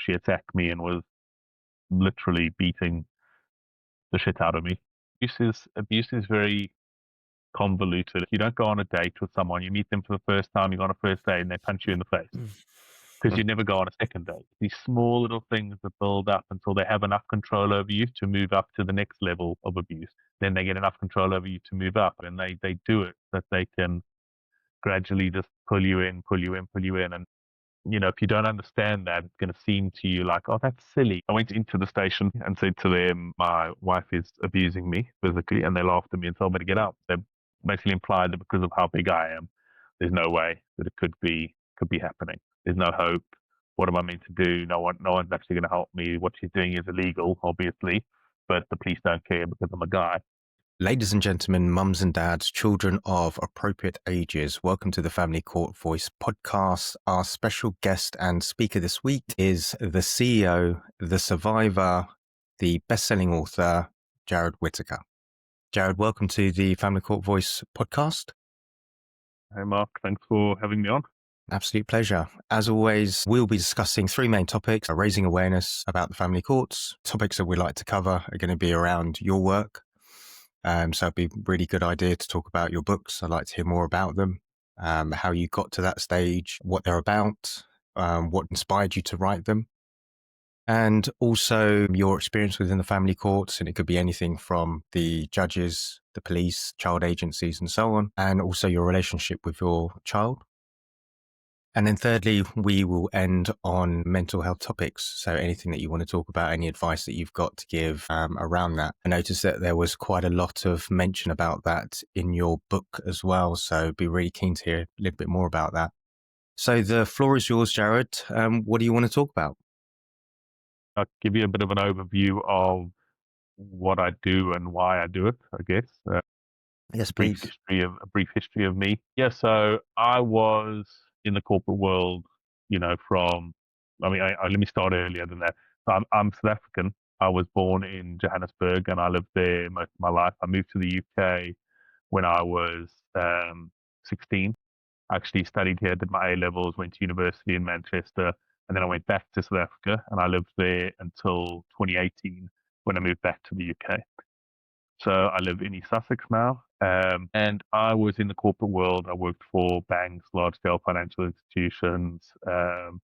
she attacked me and was literally beating the shit out of me. Abuse is very convoluted. You don't go on a date with someone, you meet them for the first time, you go on a first date and they punch you in the face because you never go on a second date. These small little things that build up until they have enough control over you to move up to the next level of abuse. Then they get enough control over you to move up, and they do it that they can gradually just pull you in, pull you in, pull you in. And if you don't understand that, it's going to seem to you like, oh, that's silly. I went into the station and said to them, my wife is abusing me physically, and they laughed at me and told me to get out. They basically implied that because of how big I am, there's no way that it could be happening. There's no hope. What am I meant to do? No one's actually going to help me. What she's doing is illegal, obviously, but the police don't care because I'm a guy. Ladies and gentlemen, mums and dads, children of appropriate ages, welcome to the Family Court Voice podcast. Our special guest and speaker this week is the CEO, the survivor, the best-selling author, Jared Whitaker. Jared, welcome to the Family Court Voice podcast. Hey, Mark. Thanks for having me on. Absolute pleasure. As always, we'll be discussing three main topics: raising awareness about the family courts. Topics that we like to cover are going to be around your work. So it'd be a really good idea to talk about your books. I'd like to hear more about them, how you got to that stage, what they're about, what inspired you to write them, and also your experience within the family courts. And it could be anything from the judges, the police, child agencies, and so on, and also your relationship with your child. And then thirdly, we will end on mental health topics. So anything that you want to talk about, any advice that you've got to give around that. I noticed that there was quite a lot of mention about that in your book as well. So be really keen to hear a little bit more about that. So the floor is yours, Jared. What do you want to talk about? I'll give you a bit of an overview of what I do and why I do it, I guess. Yes, please. A brief history of me. Yeah, so I was in the corporate world, let me start earlier than that. So I'm South African. I was born in Johannesburg and I lived there most of my life. I moved to the UK when I was 16. I actually studied here, did my A-levels, went to university in Manchester, and then I went back to South Africa and I lived there until 2018 when I moved back to the UK. So I live in East Sussex now, and I was in the corporate world. I worked for banks, large-scale financial institutions, and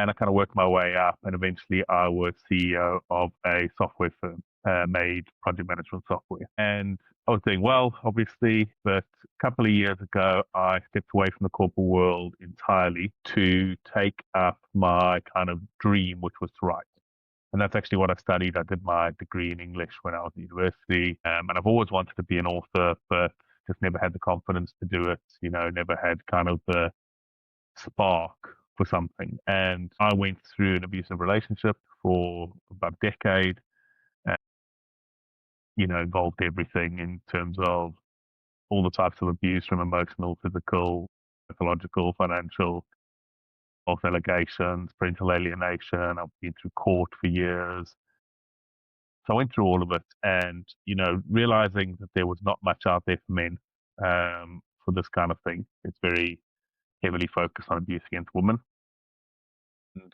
I kind of worked my way up, and eventually I was CEO of a software firm, made project management software. And I was doing well, obviously, but a couple of years ago, I stepped away from the corporate world entirely to take up my kind of dream, which was to write. And that's actually what I studied. I did my degree in English when I was at university. And I've always wanted to be an author, but just never had the confidence to do it, never had kind of the spark for something. And I went through an abusive relationship for about a decade, and, involved everything in terms of all the types of abuse, from emotional, physical, psychological, financial, false allegations, parental alienation. I've been through court for years. So I went through all of it and, realizing that there was not much out there for men for this kind of thing. It's very heavily focused on abuse against women. And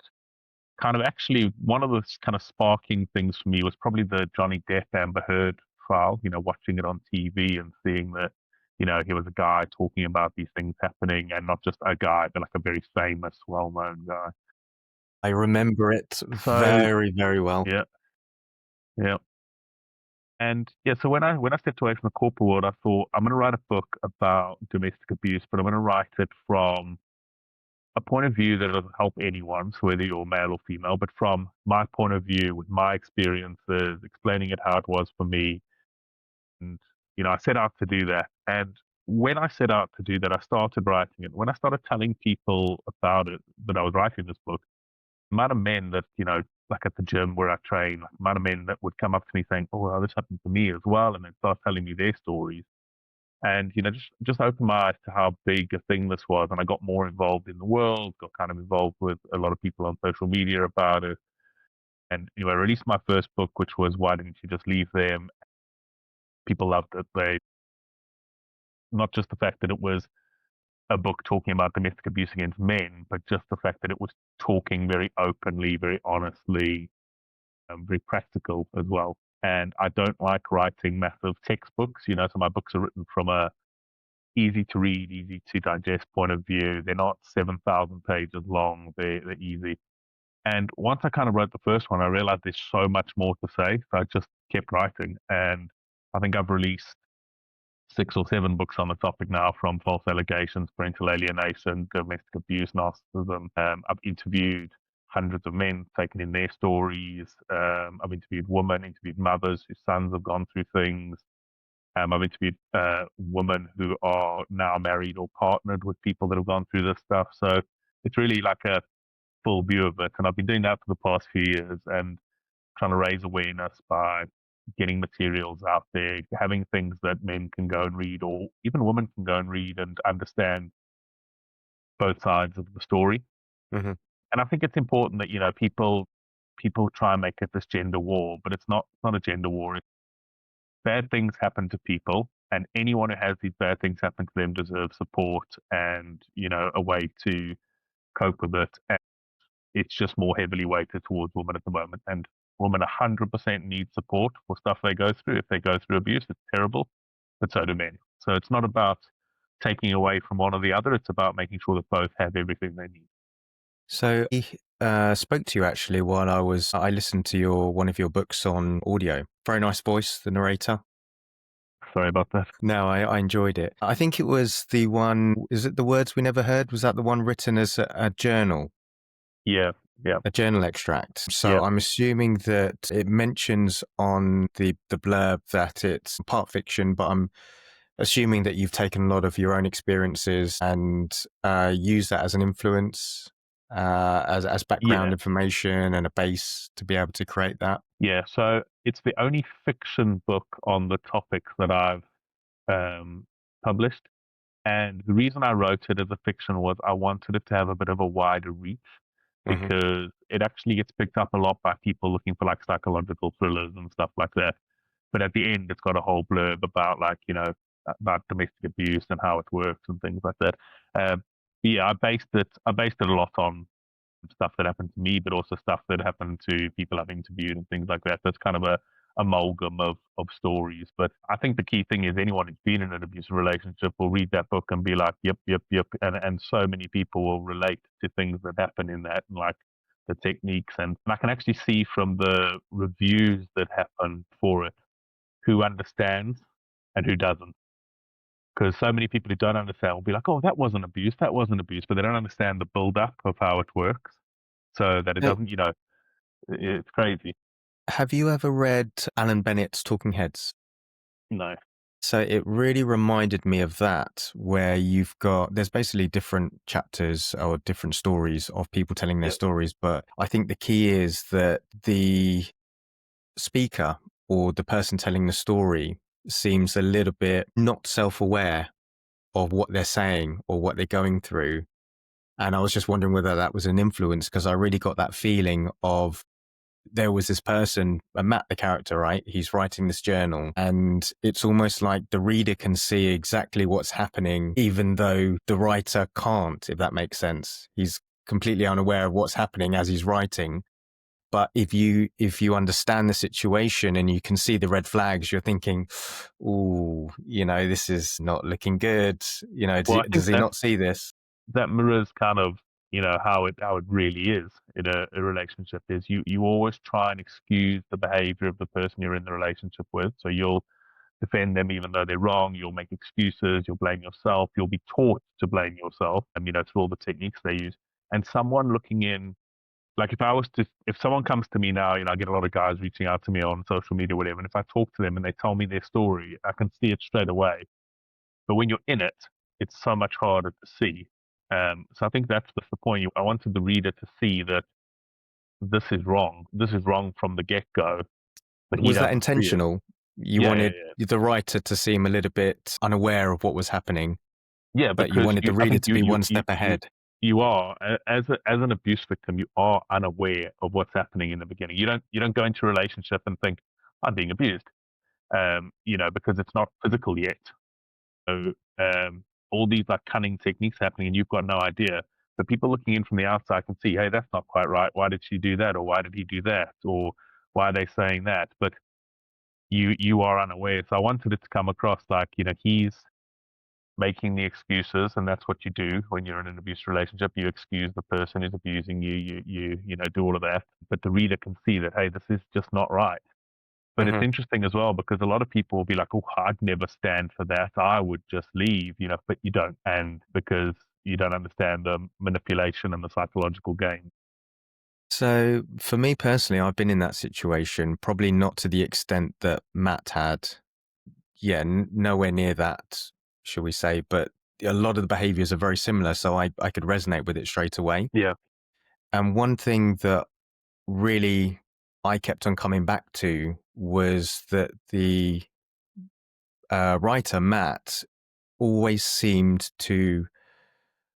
kind of actually one of the kind of sparking things for me was probably the Johnny Depp Amber Heard trial, watching it on TV and seeing that, he was a guy talking about these things happening, and not just a guy, but like a very famous, well-known guy. I remember it very, very well. Yeah. Yeah. And yeah, so when I stepped away from the corporate world, I thought I'm going to write a book about domestic abuse, but I'm going to write it from a point of view that will help anyone, so whether you're male or female, but from my point of view, with my experiences, explaining it how it was for me. And, I set out to do that. And when I set out to do that, I started writing it. When I started telling people about it, that I was writing this book, the amount of men that, like at the gym where I train, like the amount of men that would come up to me saying, oh, well, this happened to me as well, and then start telling me their stories. And, just opened my eyes to how big a thing this was. And I got more involved in the world, got kind of involved with a lot of people on social media about it. And, I released my first book, which was Why Didn't You Just Leave Them? People loved it. Not just the fact that it was a book talking about domestic abuse against men, but just the fact that it was talking very openly, very honestly, very practical as well. And I don't like writing massive textbooks, so my books are written from a easy to read, easy to digest point of view. They're not 7,000 pages long. They're easy. And once I kind of wrote the first one, I realized there's so much more to say. So I just kept writing. And I think I've released 6 or 7 books on the topic now, from false allegations, parental alienation, domestic abuse, narcissism. I've interviewed hundreds of men, taken in their stories. I've interviewed women, interviewed mothers whose sons have gone through things. I've interviewed women who are now married or partnered with people that have gone through this stuff. So it's really like a full view of it. And I've been doing that for the past few years and trying to raise awareness by getting materials out there, having things that men can go and read, or even women can go and read and understand both sides of the story. Hmm. And I think it's important that, people try and make it this gender war, but it's not a gender war. Bad things happen to people, and anyone who has these bad things happen to them deserves support and, a way to cope with it. And it's just more heavily weighted towards women at the moment. And women 100% need support for stuff they go through. If they go through abuse, it's terrible, but so do men. So it's not about taking away from one or the other. It's about making sure that both have everything they need. So I spoke to you actually while I listened to one of your books on audio. Very nice voice, the narrator. Sorry about that. No, I enjoyed it. I think it was the one, is it The Words We Never Heard? Was that the one written as a journal? Yeah, yeah, A journal extract. So yeah, I'm assuming that it mentions on the blurb that it's part fiction, but I'm assuming that you've taken a lot of your own experiences and used that as an influence, as background yeah, information and a base to be able to create that. yeah. So it's the only fiction book on the topic that I've published. And the reason I wrote it as a fiction was I wanted it to have a bit of a wider reach, Hmm. because it actually gets picked up a lot by people looking for like psychological thrillers and stuff like that. But at the end, it's got a whole blurb about about domestic abuse and how it works and things like that. Yeah, I based it a lot on stuff that happened to me, but also stuff that happened to people I've interviewed and things like that. So it's kind of a amalgam of stories. But I think the key thing is anyone who's been in an abusive relationship will read that book and be like, yep, yep, yep. And so many people will relate to things that happen in that, and like the techniques. And I can actually see from the reviews that happen for it who understands and who doesn't. Because so many people who don't understand will be like, oh, that wasn't abuse, but they don't understand the build up of how it works. So that it Uh, doesn't, it's crazy. Have you ever read Alan Bennett's Talking Heads? No. So it really reminded me of that, where there's basically different chapters or different stories of people telling their Yeah. stories. But I think the key is that the speaker or the person telling the story seems a little bit not self-aware of what they're saying or what they're going through. And I was just wondering whether that was an influence, because I really got that feeling of there was this person, Matt, the character, right? He's writing this journal, and it's almost like the reader can see exactly what's happening, even though the writer can't, if that makes sense. He's completely unaware of what's happening as he's writing. But if you understand the situation and you can see the red flags, you're thinking, "Ooh, this is not looking good." Well, I Does think he that not see this? that mirrors kind of, how it really is in a relationship. Is you always try and excuse the behavior of the person you're in the relationship with. So you'll defend them even though they're wrong. You'll make excuses. You'll blame yourself. You'll be taught to blame yourself. Through all the techniques they use. And someone looking in, like if someone comes to me now, I get a lot of guys reaching out to me on social media, whatever. And if I talk to them and they tell me their story, I can see it straight away. But when you're in it, it's so much harder to see. So I think that's the point. I wanted the reader to see that this is wrong. This is wrong from the get go, but he Was that doesn't see it. intentional? You Yeah, yeah, wanted yeah. the writer to seem a little bit unaware of what was happening, Yeah, but you because wanted the I reader think to be one step ahead. you are as an abuse victim, you are unaware of what's happening in the beginning. You don't go into a relationship and think I'm being abused, because it's not physical yet. So all these like cunning techniques happening and you've got no idea. But people looking in from the outside can see, hey, that's not quite right. Why did she do that? Or why did he do that? Or why are they saying that? But you are unaware. So I wanted it to come across like, he's making the excuses, and that's what you do when you're in an abusive relationship. You excuse the person who's abusing you, do all of that. But the reader can see that, hey, this is just not right. But it's Hmm. interesting as well because a lot of people will be like, oh, I'd never stand for that. I would just leave, but you don't. And because you don't understand the manipulation and the psychological game. So for me personally, I've been in that situation, probably not to the extent that Matt had. Yeah, nowhere near that, shall we say, but a lot of the behaviors are very similar, so I could resonate with it straight away. Yeah. And one thing that really I kept on coming back to was that the writer, Matt, always seemed to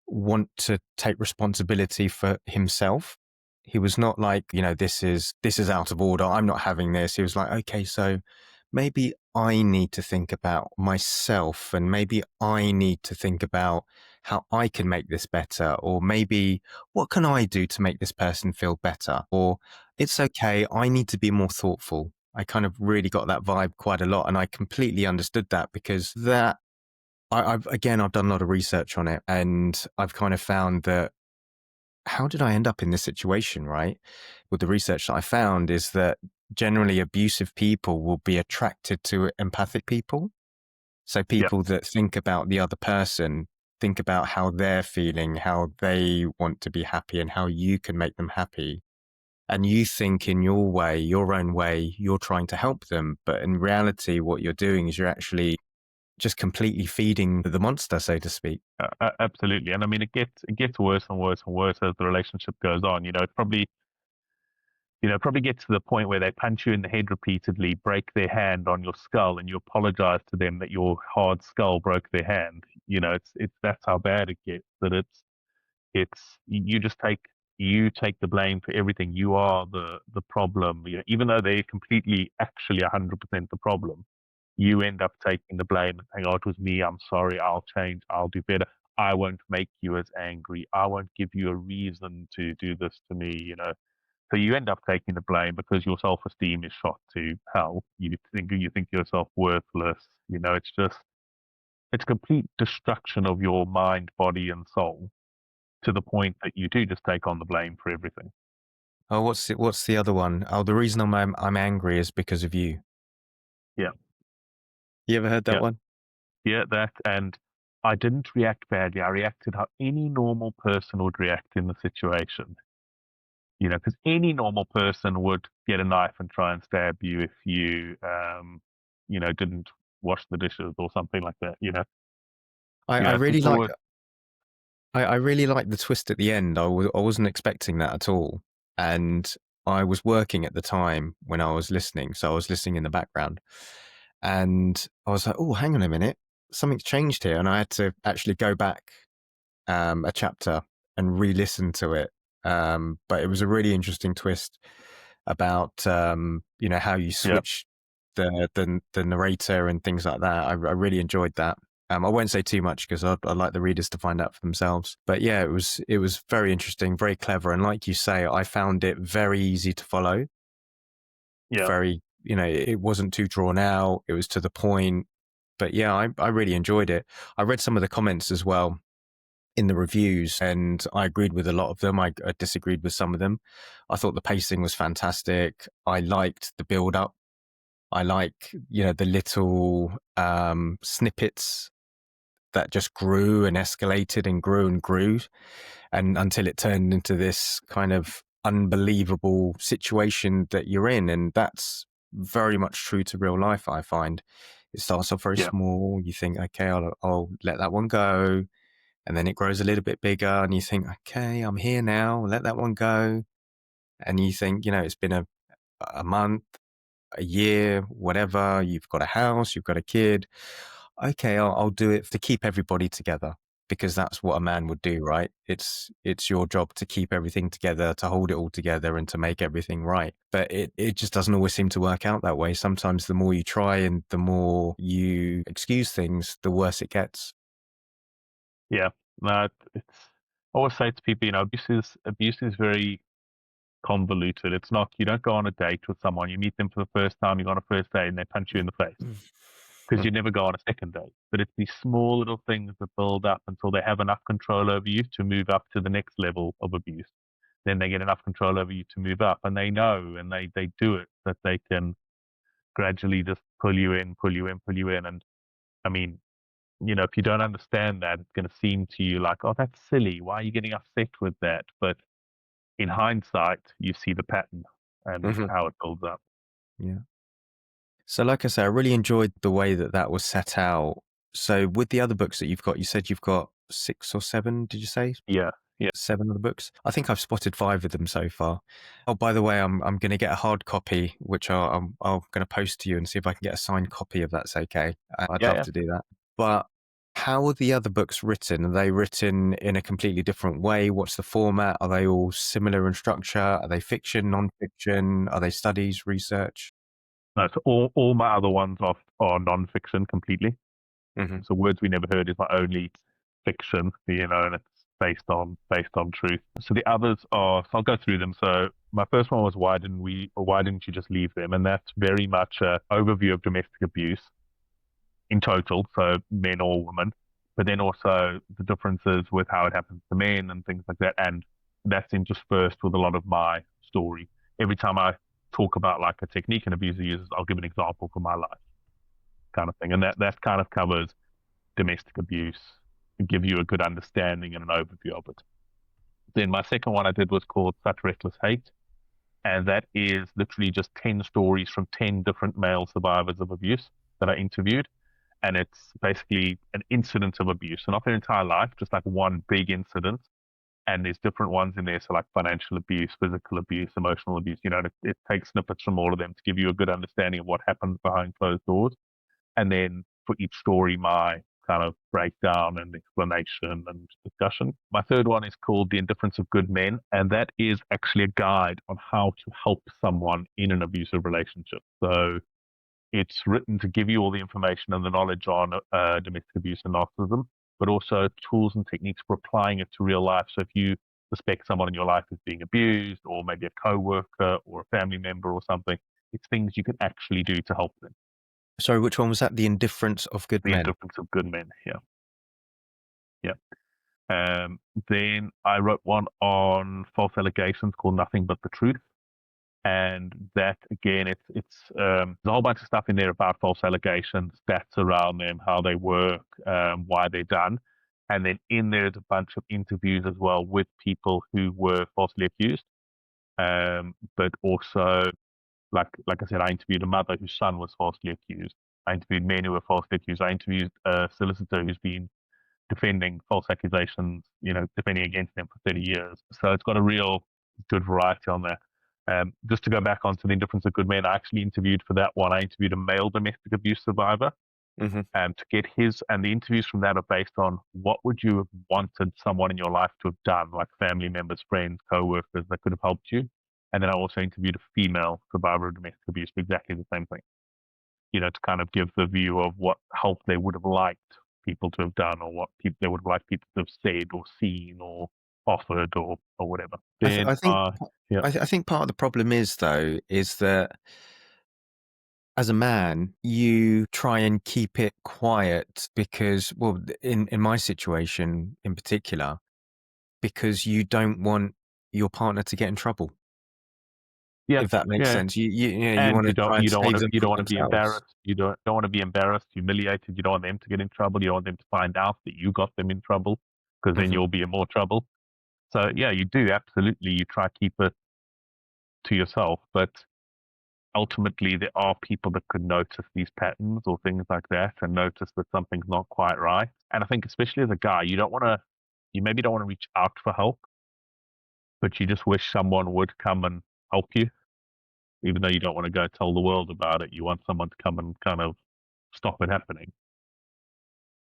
want to take responsibility for himself. He was not like, this is out of order. I'm not having this. He was like, okay, so maybe I need to think about myself, and maybe I need to think about how I can make this better, or maybe what can I do to make this person feel better, or it's okay, I need to be more thoughtful. I kind of really got that vibe quite a lot, and I completely understood that because I've done a lot of research on it, and I've kind of found that how did I end up in this situation, right? With the research that I found is that generally abusive people will be attracted to empathic people. So Yeah. people that think about the other person, think about how they're feeling, how they want to be happy, and how you can make them happy. And you think in your way, your own way, you're trying to help them. But in reality, what you're doing is you're actually just completely feeding the monster, so to speak. Absolutely. And I mean, it gets worse and worse and worse as the relationship goes on. It probably gets to the point where they punch you in the head repeatedly, break their hand on your skull, and you apologize to them that your hard skull broke their hand. It's that's how bad it gets. That it's you take the blame for everything. You are the problem. Even though they're completely actually 100% the problem, you end up taking the blame and saying, "Oh, it was me. I'm sorry. I'll change. I'll do better. I won't make you as angry. I won't give you a reason to do this to me." So you end up taking the blame because your self-esteem is shot to hell. You think yourself worthless. It's complete destruction of your mind, body, and soul to the point that you do just take on the blame for everything. Oh, what's the other one? Oh, the reason I'm angry is because of you. Yeah, You ever heard that yeah, one? yeah. That and I didn't react badly. I reacted how any normal person would react in the situation. Because any normal person would get a knife and try and stab you if you, didn't wash the dishes or something like that. I, I really It's like always, I really like the twist at the end. I wasn't expecting that at all, and I was working at the time when I was listening, so I was listening in the background, and I was like, "Oh, hang on a minute, something's changed here," and I had to actually go back a chapter and re-listen to it. But it was a really interesting twist about how you yeah, switch the narrator and things like that. I really enjoyed that. I won't say too much because I'd like the readers to find out for themselves. But yeah, it was very interesting, very clever, and like you say, I found it very easy to follow. yeah, Very, it wasn't too drawn out. It was to the point. But yeah, I really enjoyed it. I read some of the comments as well in the reviews, and I agreed with a lot of them. I disagreed with some of them. I thought the pacing was fantastic. I liked the build up. I like, the little snippets that just grew and escalated and grew and grew, and until it turned into this kind of unbelievable situation that you're in. And that's very much true to real life, I find. It starts off very yeah, small. You think, okay, I'll let that one go. And then it grows a little bit bigger, and you think, okay, I'm here now, let that one go. And you think, it's been a month, a year, whatever. You've got a house, you've got a kid. Okay, I'll do it to keep everybody together, because that's what a man would do, right? It's your job to keep everything together, to hold it all together, and to make everything right. But it just doesn't always seem to work out that way. Sometimes the more you try and the more you excuse things, the worse it gets. Yeah. No, it's I always say to people, abuse is very convoluted. It's not you don't go on a date with someone, you meet them for the first time, you go on a first date and they punch you in the face. Because you Mhm. never go on a second date. But it's these small little things that build up until they have enough control over you to move up to the next level of abuse. Then they get enough control over you to move up, and they know and they do it that they can gradually just pull you in, pull you in, pull you in. And I mean, if you don't understand that, it's going to seem to you like, oh, that's silly. Why are you getting upset with that? But in hindsight, you see the pattern and Mhm. how it builds up. Yeah. So, like I say, I really enjoyed the way that that was set out. So, with the other books that you've got, you said you've got 6 or 7, did you say? Yeah, yeah, 7 of the books? I think I've spotted 5 of them so far. Oh, by the way, I'm going to get a hard copy, which I'm going to post to you and see if I can get a signed copy if that's okay. I'd yeah, love yeah. to do that. But how are the other books written? Are they written in a completely different way? What's the format? Are they all similar in structure? Are they fiction, non-fiction? Are they studies, research? No, so all my other ones are non-fiction completely. Hmm. So Words We Never Heard is my only fiction, and it's based on truth. So the others are, so I'll go through them. So my first one was why didn't you just leave them? And that's very much an overview of domestic abuse in total, so men or women, but then also the differences with how it happens to men and things like that. And that's interspersed with a lot of my story. Every time I talk about like a technique an abuser uses, I'll give an example from my life, kind of thing. And that kind of covers domestic abuse and give you a good understanding and an overview of it. Then my second one I did was called Such Reckless Hate. And that is literally just 10 stories from 10 different male survivors of abuse that I interviewed. And it's basically an incident of abuse. So not their entire life, just like one big incident. And there's different ones in there. So like financial abuse, physical abuse, emotional abuse, it takes snippets from all of them to give you a good understanding of what happens behind closed doors. And then for each story, my kind of breakdown and explanation and discussion. My third one is called The Indifference of Good Men, and that is actually a guide on how to help someone in an abusive relationship. So it's written to give you all the information and the knowledge on domestic abuse and narcissism, but also tools and techniques for applying it to real life. So if you suspect someone in your life is being abused, or maybe a coworker or a family member or something, it's things you can actually do to help them. Sorry, which one was that? The Indifference of Good The Men. Indifference of Good Men. Yeah, yeah. Um, then I wrote one on false allegations called Nothing But the Truth. And that again, there's a whole bunch of stuff in there about false allegations, stats around them, how they work, why they're done. And then in there's a bunch of interviews as well with people who were falsely accused. But also, like I said, I interviewed a mother whose son was falsely accused. I interviewed men who were falsely accused. I interviewed a solicitor who's been defending false accusations, defending against them for 30 years. So it's got a real good variety on there. Just to go back onto the Indifference of Good Men, I actually interviewed for that one. I interviewed a male domestic abuse survivor Hmm. to get his, and the interviews from that are based on what would you have wanted someone in your life to have done, like family members, friends, co-workers that could have helped you. And then I also interviewed a female survivor of domestic abuse for exactly the same thing, to kind of give the view of what help they would have liked people to have done, or what people they would have liked people to have said or seen or offered or whatever. Then, I think yeah, I think part of the problem is though is that as a man you try and keep it quiet because, well, in my situation in particular, because you don't want your partner to get in trouble. yeah, If that makes yeah. sense, you And want you to don't try and you don't want save to them you don't from want to be themselves. embarrassed. You don't want to be embarrassed, humiliated. You don't want them to get in trouble. You don't want them to find out that you got them in trouble, because then Hmm. you'll be in more trouble. So yeah, you do absolutely. You try to keep it to yourself, but ultimately there are people that could notice these patterns or things like that and notice that something's not quite right. And I think especially as a guy, you maybe don't want to reach out for help, but you just wish someone would come and help you, even though you don't want to go tell the world about it. You want someone to come and kind of stop it happening.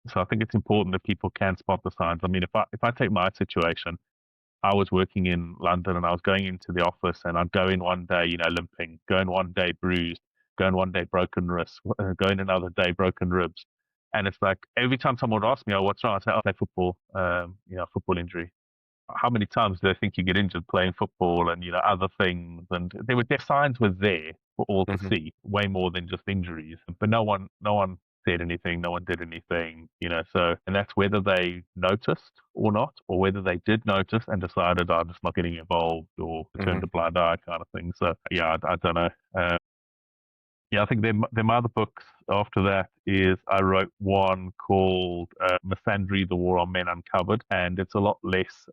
So I think it's important that people can spot the signs. I mean, if I take my situation, I was working in London and I was going into the office, and I'd go in one day, limping, go in one day bruised, go in one day broken wrist, go in another day broken ribs. And it's like every time someone would ask me, "Oh, what's wrong?" I say, "I play football. Football injury." How many times do they think you get injured playing football and other things? And their signs were there for all to Hmm. see, way more than just injuries. But no one said anything, no one did anything, So, and that's whether they noticed or not, or whether they did notice and decided I'm just not getting involved or Hmm. turned a blind eye kind of thing. So yeah, I don't know. Yeah, I think then my other books after that is I wrote one called Misandry, The War on Men Uncovered, and it's a lot less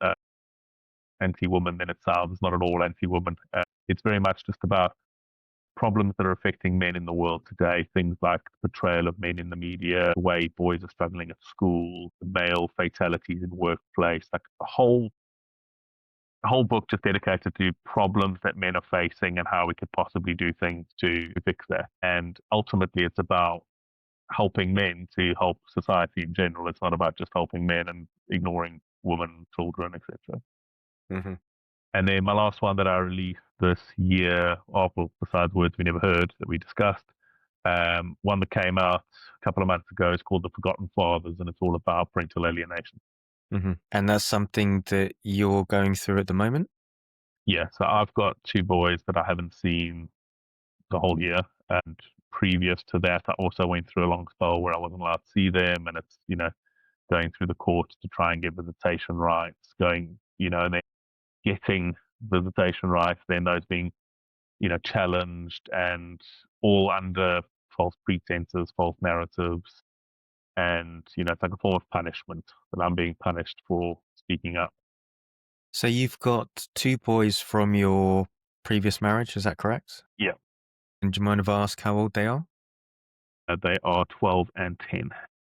anti-woman than it sounds. It's not at all anti-woman. It's very much just about problems that are affecting men in the world today. Things like the portrayal of men in the media, the way boys are struggling at school, the male fatalities in workplace, like the whole book just dedicated to problems that men are facing and how we could possibly do things to fix that. And ultimately, it's about helping men to help society in general. It's not about just helping men and ignoring women, children, etc. Hmm. And then my last one that I released this year, well, besides Words We Never Heard that we discussed, one that came out a couple of months ago is called The Forgotten Fathers, and it's all about parental alienation. Hmm. And that's something that you're going through at the moment? Yeah, so I've got two boys that I haven't seen the whole year. And previous to that, I also went through a long spell where I wasn't allowed to see them. And it's, going through the courts to try and get visitation rights, and then getting visitation rights, then those being challenged and all under false pretenses, false narratives. And, it's like a form of punishment that I'm being punished for speaking up. So you've got two boys from your previous marriage, is that correct? Yeah. And do you mind if I ask how old they are? They are 12 and 10.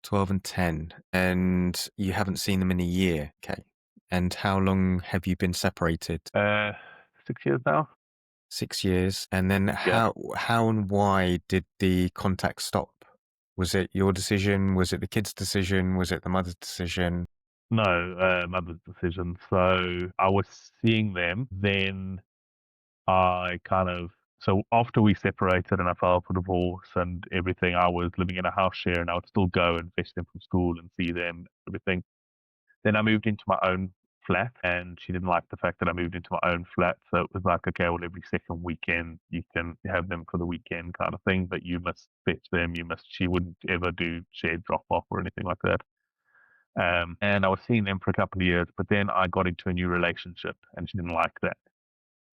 12 and 10. And you haven't seen them in a year. Okay. And how long have you been separated? 6 years now. 6 years. And then Yeah. how and why did the contact stop? Was it your decision? Was it the kid's decision? Was it the mother's decision? No, mother's decision. So I was seeing them. Then so after we separated and I filed for divorce and everything, I was living in a house share and I would still go and fetch them from school and see them, everything. Then I moved into my own flat and she didn't like the fact that I moved into my own flat. So it was like, okay, well, every second weekend you can have them for the weekend kind of thing, but you must fetch them. She wouldn't ever do shared drop off or anything like that. And I was seeing them for a couple of years, but then I got into a new relationship and she didn't like that.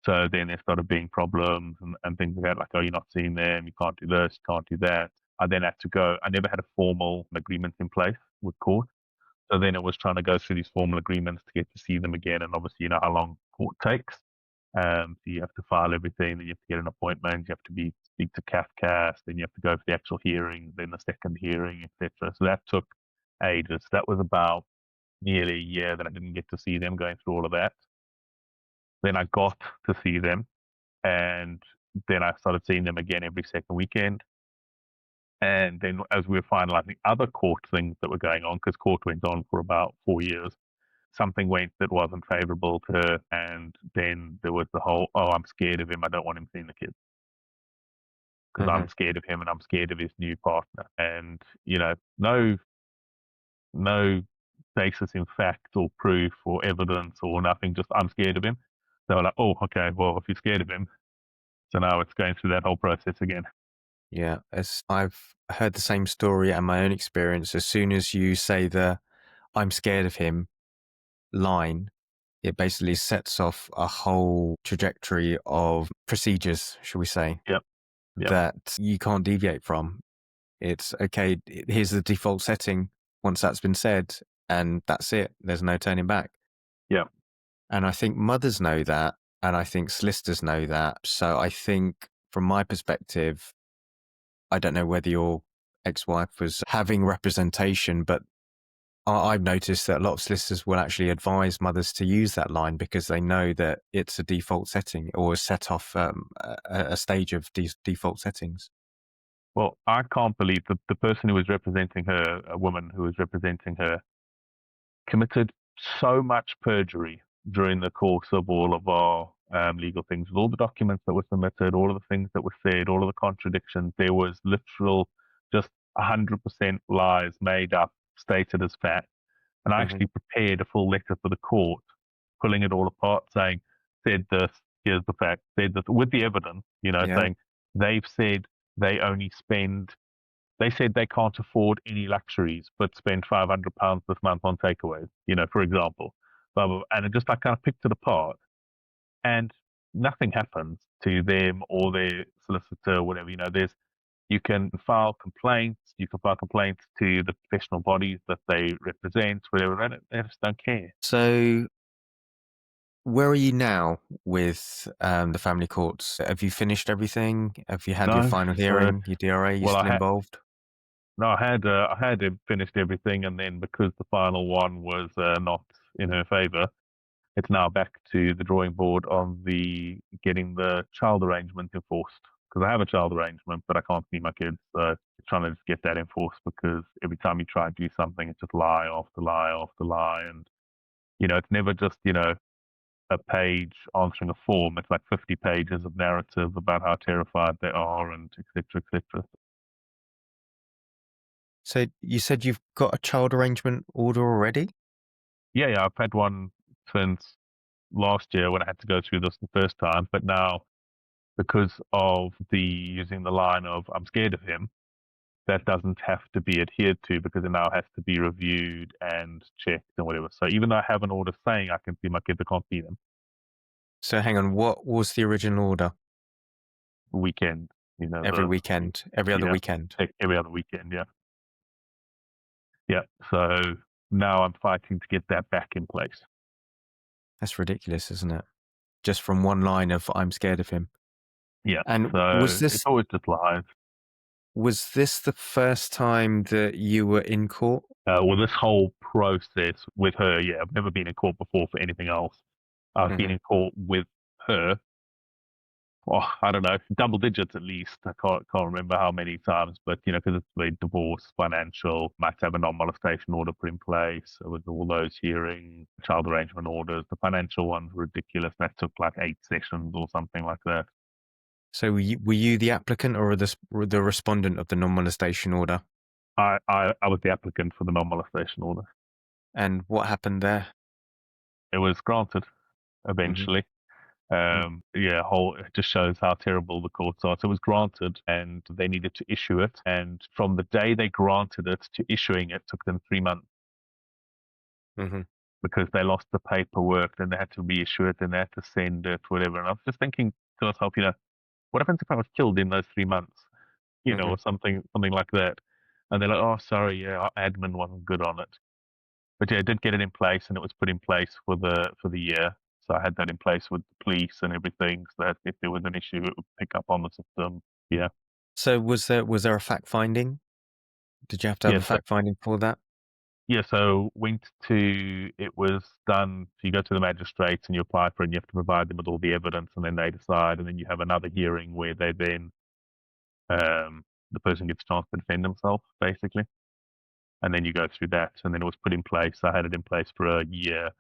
So then there started being problems and things like that, like, oh, you're not seeing them, you can't do this, you can't do that. I then had to go. I never had a formal agreement in place with court. So then it was trying to go through these formal agreements to get to see them again. And obviously, you know how long court takes. So you have to file everything, then you have to get an appointment, you have to speak to CAFCAS, then you have to go for the actual hearing, then the second hearing, etc. So that took ages. That was about nearly a year that I didn't get to see them going through all of that. Then I got to see them, and then I started seeing them again every second weekend. And then as we were finalizing other court things that were going on, because court went on for about 4 years, something went that wasn't favorable to her. And then there was the whole, oh, I'm scared of him. I don't want him seeing the kids because Hmm. I'm scared of him and I'm scared of his new partner. And, no basis in fact or proof or evidence or nothing, just I'm scared of him. They were like, oh, okay, well, if you're scared of him, so now it's going through that whole process again. Yeah, as I've heard the same story and my own experience. As soon as you say the "I'm scared of him" line, it basically sets off a whole trajectory of procedures, shall we say, Yep. Yep. that you can't deviate from. It's okay, here's the default setting once that's been said, and that's it. There's no turning back. Yep. And I think mothers know that, and I think solicitors know that. So I think from my perspective, I don't know whether your ex-wife was having representation, but I've noticed that a lot of solicitors will actually advise mothers to use that line because they know that it's a default setting or set off a stage of default settings. Well, I can't believe that the person who was representing her, a woman who was representing her, committed so much perjury during the course of all of our legal things, with all the documents that were submitted, all of the things that were said, all of the contradictions. There was literal just 100% lies, made up, stated as fact. And I Hmm. actually prepared a full letter for the court, pulling it all apart, saying, said this, here's the fact, said this, with the evidence, Yeah. saying they've said they only spend, they said they can't afford any luxuries, but spend £500 this month on takeaways, for example. Blah, blah, blah. And it just, I kind of picked it apart. And nothing happens to them or their solicitor or whatever. You can file complaints. You can file complaints to the professional bodies that they represent, whatever. And they just don't care. So where are you now with the family courts? Have you finished everything? Have you had your No, final so hearing, your DRA? You well, still involved? I had finished everything, and then because the final one was not in her favour, it's now back to the drawing board on the getting the child arrangement enforced. Because I have a child arrangement, but I can't see my kids, so trying to just get that enforced. Because every time you try and do something, it's just lie after lie after lie, and it's never just a page answering a form. It's like 50 pages of narrative about how terrified they are, and etc. etc. So you said you've got a child arrangement order already? Yeah, I've had one since last year when I had to go through this the first time, but now because of the using the line of "I'm scared of him," that doesn't have to be adhered to because it now has to be reviewed and checked and whatever. So even though I have an order saying I can see my kids, I can't see them. So hang on, what was the original order? Weekend, Every weekend, every other yeah, weekend. every other weekend, yeah. Yeah. So now I'm fighting to get that back in place. That's ridiculous, isn't it? Just from one line of "I'm scared of him." Yeah. And So it's always just lies. was this the first time that you were in court? Well, this whole process with her, yeah, I've never been in court before for anything else. I've been Hmm. in court with her, I don't know, double digits at least. I can't remember how many times, but because it's the divorce, financial, might have a non-molestation order put in place with all those hearings, child arrangement orders. The financial one's ridiculous. That took like 8 sessions or something like that. So were you the applicant or the respondent of the non-molestation order? I was the applicant for the non-molestation order. And what happened there? It was granted Hmm. eventually. Yeah, it just shows how terrible the courts are. So it was granted and they needed to issue it. And from the day they granted it to issuing it took them 3 months Hmm. because they lost the paperwork, then they had to reissue it, then they had to send it, whatever. And I was just thinking to myself, what happens if I was killed in those 3 months, Hmm. or something like that? And they're like, oh, sorry, yeah, our admin wasn't good on it. But yeah, I did get it in place, and it was put in place for the year. So I had that in place with the police and everything, so that if there was an issue, it would pick up on the system. Yeah, So was there a fact finding? Did you have to have yeah. a So fact finding for that? yeah, so it was done. So you go to the magistrates and you apply for it, and you have to provide them with all the evidence, and then they decide, and then you have another hearing where they then the person gets a chance to defend themselves, basically. And then you go through that, and then it was put in place. I had it in place for a year,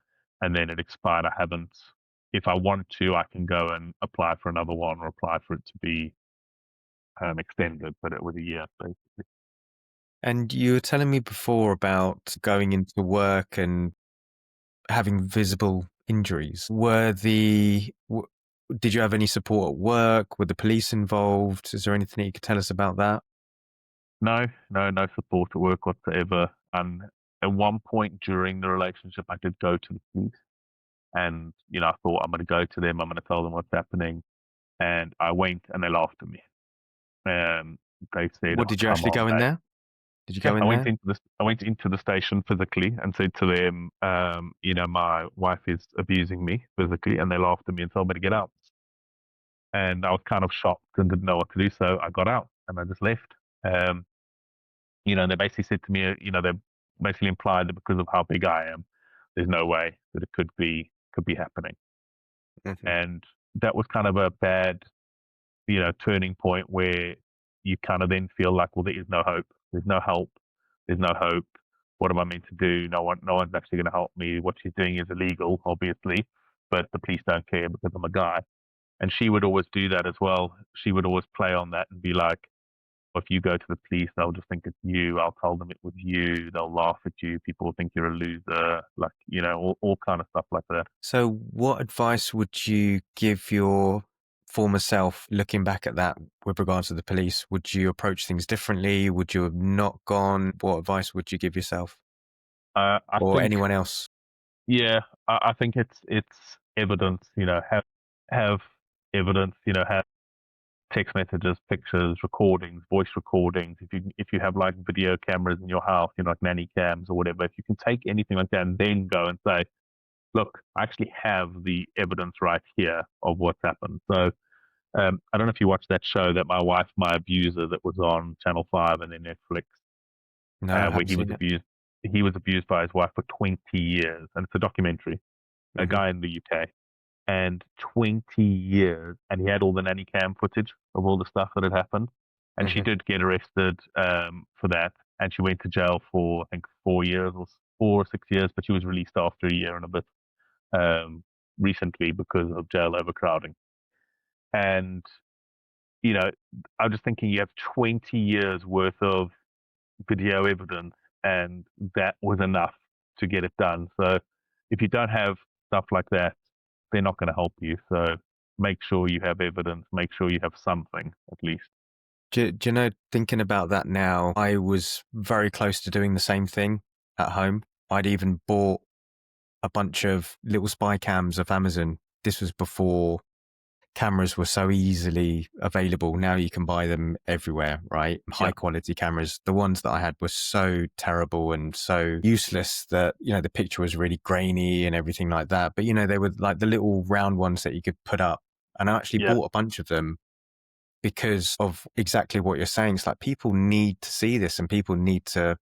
and then it expired. I haven't. If I want to, I can go and apply for another one or apply for it to be extended, but it was a year, basically. And you were telling me before about going into work and having visible injuries. Did you have any support at work? Were the police involved? Is there anything that you could tell us about that? No, no, no support at work whatsoever. And at one point during the relationship, I did go to the police, and I thought I'm going to go to them. I'm going to tell them what's happening, and I went, and they laughed at me. And they said, What "Oh, did you come actually on, go in mate." there? Did you Yeah, go in there? I went into the station physically and said to them, my wife is abusing me physically, and they laughed at me and told me to get out. And I was kind of shocked and didn't know what to do, so I got out and I just left. Um, and they basically said to me, they basically implied that because of how big I am, there's no way that it could be happening. Hmm. And that was kind of a bad, turning point where you kind of then feel like, well, there is no hope. There's no help. There's no hope. What am I meant to do? No one's actually going to help me. What she's doing is illegal, obviously, but the police don't care because I'm a guy. And she would always do that as well. She would always play on that and be like, If you go to the police, they'll just think it's you. I'll tell them it was you. They'll laugh at you. People will think you're a loser. Like, all kind of stuff like that. So, what advice would you give your former self looking back at that with regards to the police? Would you approach things differently? Would you have not gone? What advice would you give yourself I or think, anyone else? yeah, I think it's evidence. Have evidence. Have text messages, pictures, recordings, voice recordings. If you have like video cameras in your house, like nanny cams or whatever, if you can take anything like that and then go and say, look, I actually have the evidence right here of what's happened. So I don't know if you watched that show that My Wife, My Abuser that was on Channel 5 and then Netflix, No, I where haven't seen it. he was abused by his wife for 20 years. And it's a documentary, a Hmm. guy in the UK. And 20 years, and he had all the nanny cam footage of all the stuff that had happened. And she Hmm. did get arrested for that, and she went to jail for I think 4 years or 4 or 6 years, but she was released after a year and a bit um, recently because of jail overcrowding. And you know, I'm just thinking you have 20 years worth of video evidence, and that was enough to get it done. So if you don't have stuff like that, they're not going to help you. So make sure you have evidence, make sure you have something at least. Do you know, thinking about that now, I was very close to doing the same thing at home. I'd even bought a bunch of little spy cams off Amazon. This was before cameras were so easily available. Now you can buy them everywhere, right? Yeah, High quality cameras. The ones that I had were so terrible and so useless that, the picture was really grainy and everything like that. But, they were like the little round ones that you could put up. And I actually yeah, bought a bunch of them because of exactly what you're saying. It's like people need to see this and people need to,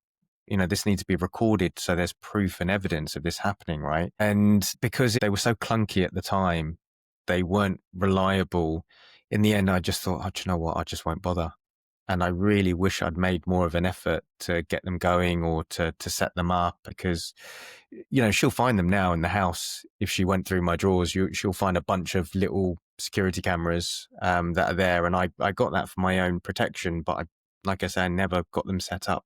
this needs to be recorded so there's proof and evidence of this happening, right? And because they were so clunky at the time, they weren't reliable. In the end, I just thought, oh, do you know what? I just won't bother. And I really wish I'd made more of an effort to get them going or to set them up because, she'll find them now in the house. If she went through my drawers, she'll find a bunch of little security cameras that are there. And I got that for my own protection, but like I say, I never got them set up.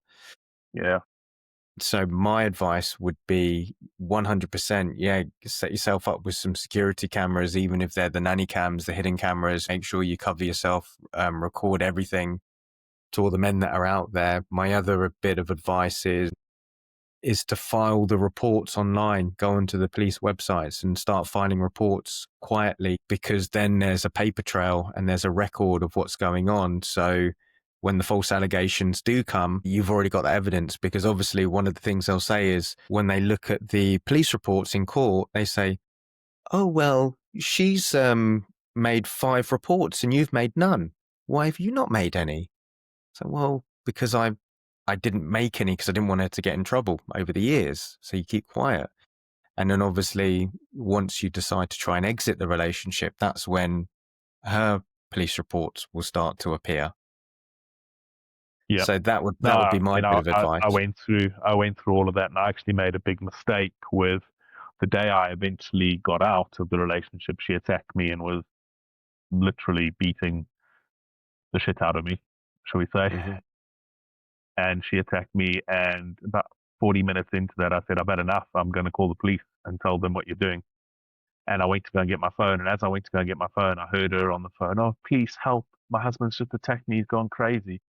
yeah, So my advice would be 100%, yeah, set yourself up with some security cameras, even if they're the nanny cams, the hidden cameras. Make sure you cover yourself, record everything to all the men that are out there. My other bit of advice is to file the reports online, go onto the police websites and start filing reports quietly, because then there's a paper trail and there's a record of what's going on. So when the false allegations do come, you've already got the evidence, because obviously one of the things they'll say is when they look at the police reports in court, they say, oh, well, she's made 5 reports and you've made none. Why have you not made any? So, well, because I didn't make any because I didn't want her to get in trouble over the years. So you keep quiet. And then obviously once you decide to try and exit the relationship, that's when her police reports will start to appear. yeah. So No, that would be my bit of I advice. went through all of that, and I actually made a big mistake with the day I eventually got out of the relationship. She attacked me and was literally beating the shit out of me, shall we say? Hmm. And she attacked me. And about 40 minutes into that, I said, I've had enough. I'm going to call the police and tell them what you're doing. And I went to go and get my phone. And as I went to go and get my phone, I heard her on the phone, oh, please help. My husband's just attacked me. He's gone crazy.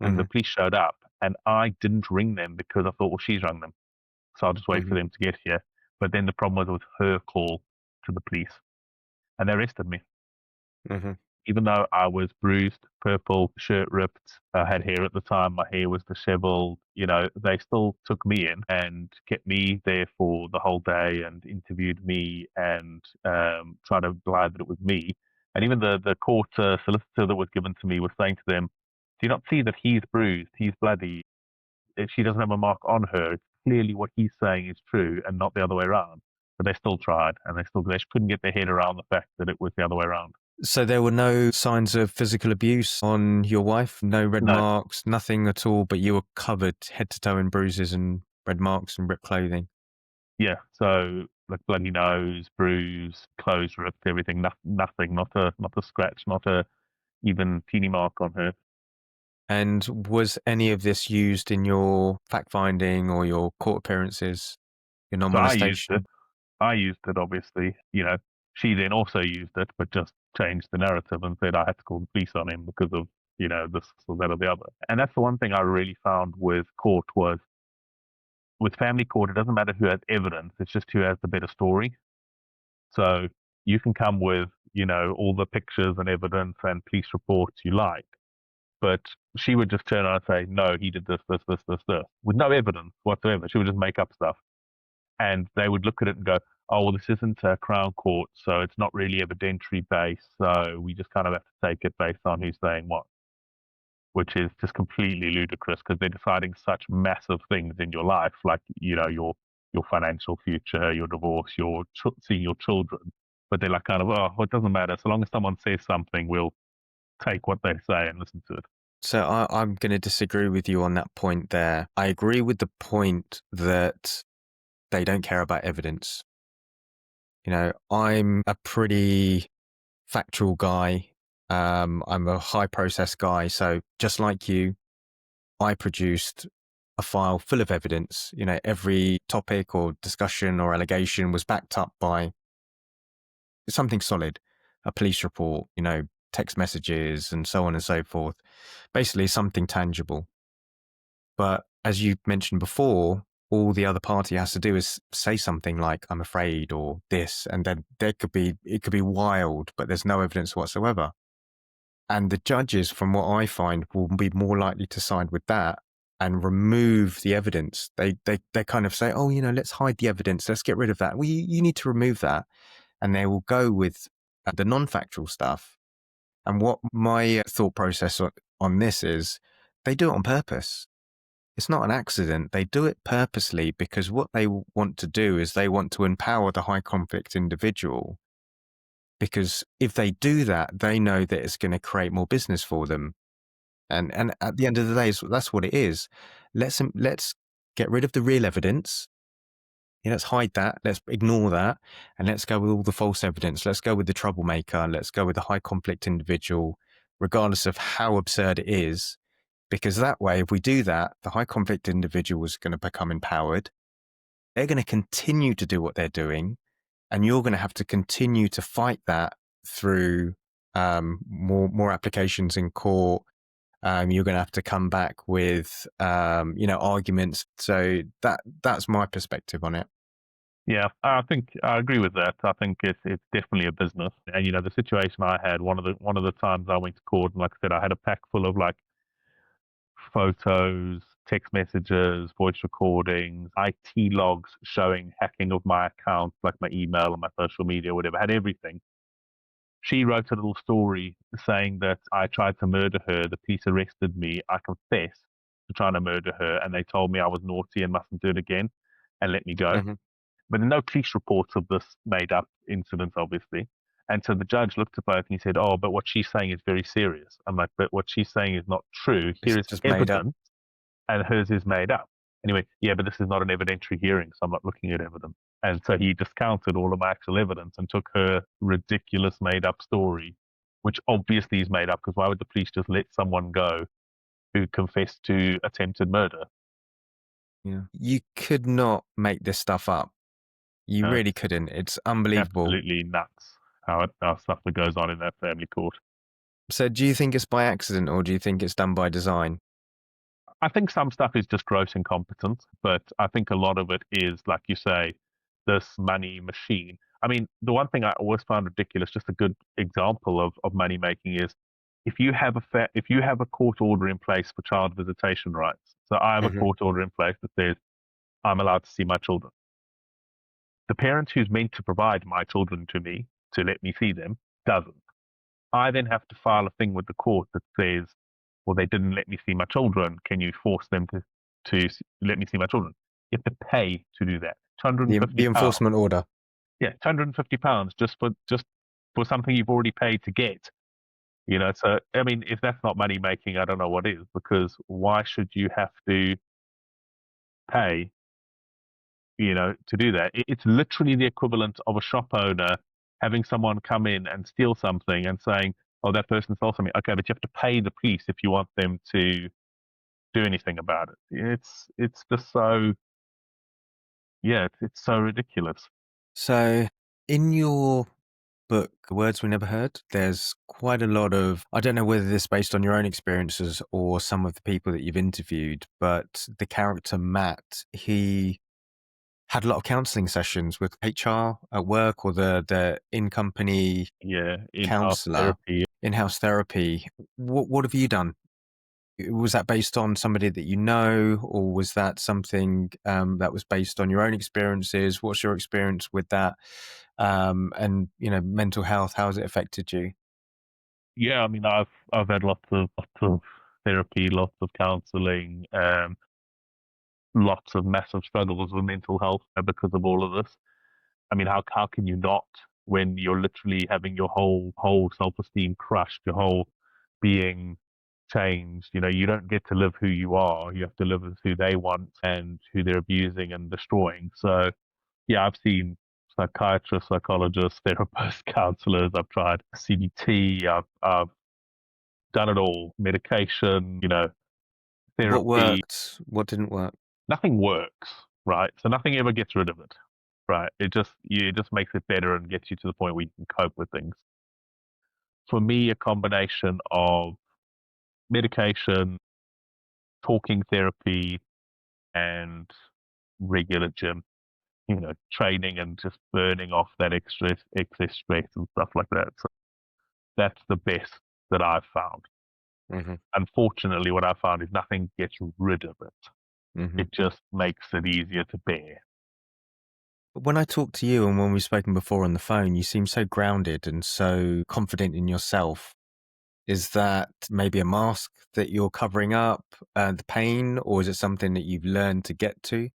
And the Hmm. police showed up. And I didn't ring them because I thought, well, she's rung them. So I'll just wait for Hmm. them to get here. But then the problem was it was her call to the police. And they arrested me. Hmm. Even though I was bruised, purple, shirt ripped, I had hair at the time, my hair was disheveled, they still took me in and kept me there for the whole day and interviewed me and tried to imply that it was me. And even the court solicitor that was given to me was saying to them, do you not see that he's bruised, he's bloody, if she doesn't have a mark on her, it's clearly what he's saying is true and not the other way around. But they still tried and they couldn't get their head around the fact that it was the other way around. So there were no signs of physical abuse on your wife, no red No, marks, nothing at all, but you were covered head to toe in bruises and red marks and ripped clothing. yeah, so like bloody nose, bruise, clothes ripped, everything. Nothing, not a scratch, not a even teeny mark on her. And was any of this used in your fact finding or your court appearances, your So I used it. non-molestation? I used it, obviously. She then also used it, but just changed the narrative and said I had to call the police on him because of, this or that or the other. And that's the one thing I really found with court was with family court, it doesn't matter who has evidence, it's just who has the better story. So you can come with, all the pictures and evidence and police reports you like, but she would just turn around and say, no, he did this, this, this, this, this, with no evidence whatsoever. She would just make up stuff. And they would look at it and go, oh, well, this isn't a Crown Court, so it's not really evidentiary based, so we just kind of have to take it based on who's saying what, which is just completely ludicrous because they're deciding such massive things in your life, like, your financial future, your divorce, seeing your children. But they're like kind of, oh, well, it doesn't matter. So long as someone says something, we'll take what they say and listen to it. So I'm going to disagree with you on that point there. I agree with the point that they don't care about evidence. I'm a pretty factual guy. I'm a high process guy. So just like you, I produced a file full of evidence. Every topic or discussion or allegation was backed up by something solid, a police report, text messages and so on and so forth. Basically something tangible. But as you mentioned before, all the other party has to do is say something like, I'm afraid, or this, and then it could be wild, but there's no evidence whatsoever. And the judges, from what I find, will be more likely to side with that and remove the evidence. They kind of say, oh, let's hide the evidence. Let's get rid of that. Well, you need to remove that. And they will go with the non-factual stuff. And what my thought process on this is, they do it on purpose. It's not an accident. They do it purposely because what they want to do is they want to empower the high conflict individual. Because if they do that, they know that it's going to create more business for them. And at the end of the day, that's what it is. Let's get rid of the real evidence. Let's hide that. Let's ignore that. And let's go with all the false evidence. Let's go with the troublemaker. Let's go with the high conflict individual, regardless of how absurd it is. Because that way, if we do that, the high conflict individual is going to become empowered. They're going to continue to do what they're doing. And you're going to have to continue to fight that through more applications in court. You're going to have to come back with, arguments. So that's my perspective on it. Yeah, I think I agree with that. I think it's definitely a business. And the situation I had, one of the times I went to court, and like I said, I had a pack full of like photos, text messages, voice recordings, IT logs showing hacking of my account, like my email and my social media, whatever, had everything. She wrote a little story saying that I tried to murder her. The police arrested me. I confessed to trying to murder her, and they told me I was naughty and mustn't do it again and let me go. Mm-hmm. But there are no police reports of this made up incident, obviously. And so the judge looked at both and he said, oh, but what she's saying is very serious. I'm like, but what she's saying is not true. It's Here is just made up. evidence, and hers is made up. Anyway, yeah, but this is not an evidentiary hearing, so I'm not looking at evidence. And so he discounted all of my actual evidence and took her ridiculous made up story, which obviously is made up because why would the police just let someone go who confessed to attempted murder? Yeah. You could not make this stuff up. You really couldn't. It's unbelievable. Absolutely nuts how stuff that goes on in that family court. So do you think it's by accident or do you think it's done by design? I think some stuff is just gross incompetence, but I think a lot of it is, like you say, this money machine. I mean, the one thing I always found ridiculous, just a good example of money making is if you have a court order in place for child visitation rights. So I have a court order in place that says I'm allowed to see my children. The parent who's meant to provide my children to me to let me see them doesn't. I then have to file a thing with the court that says, well, they didn't let me see my children. Can you force them to let me see my children? You have to pay to do that. The £250. enforcement order. Yeah, £250 just for something you've already paid to get. So I mean, if that's not money making, I don't know what is, because why should you have to pay, to do that? It's literally the equivalent of a shop owner having someone come in and steal something and saying, oh, that person stole something. Okay, but you have to pay the police if you want them to do anything about it. It's just so, yeah, it's so ridiculous. So, in your book, Words We Never Heard, there's quite a lot of, I don't know whether this is based on your own experiences or some of the people that you've interviewed, but the character Matt, he had a lot of counseling sessions with HR at work or the in-company Yeah, in-house counselor, therapy. in-house therapy. What have you done? Was that based on somebody that you know, or was that something that was based on your own experiences? What's your experience with that? And mental health, how has it affected you? Yeah, I mean, I've had lots of therapy, lots of counseling, lots of massive struggles with mental health because of all of this. I mean, how can you not when you're literally having your whole self-esteem crushed, your whole being changed? You know, you don't get to live who you are. You have to live as who they want and who they're abusing and destroying. So yeah, I've seen psychiatrists, psychologists, therapists, counselors. I've tried CBT. I've done it all. Medication, What therapy. worked? What didn't work? Nothing works, right? So nothing ever gets rid of it, right? It just makes it better and gets you to the point where you can cope with things. For me, a combination of medication, talking therapy, and regular gym, training and just burning off that excess stress and stuff like that. So that's the best that I've found. Hmm. Unfortunately, what I found is nothing gets rid of it. Hmm. It just makes it easier to bear. When I talk to you and when we've spoken before on the phone, you seem so grounded and so confident in yourself. Is that maybe a mask that you're covering up the pain, or is it something that you've learned to get to?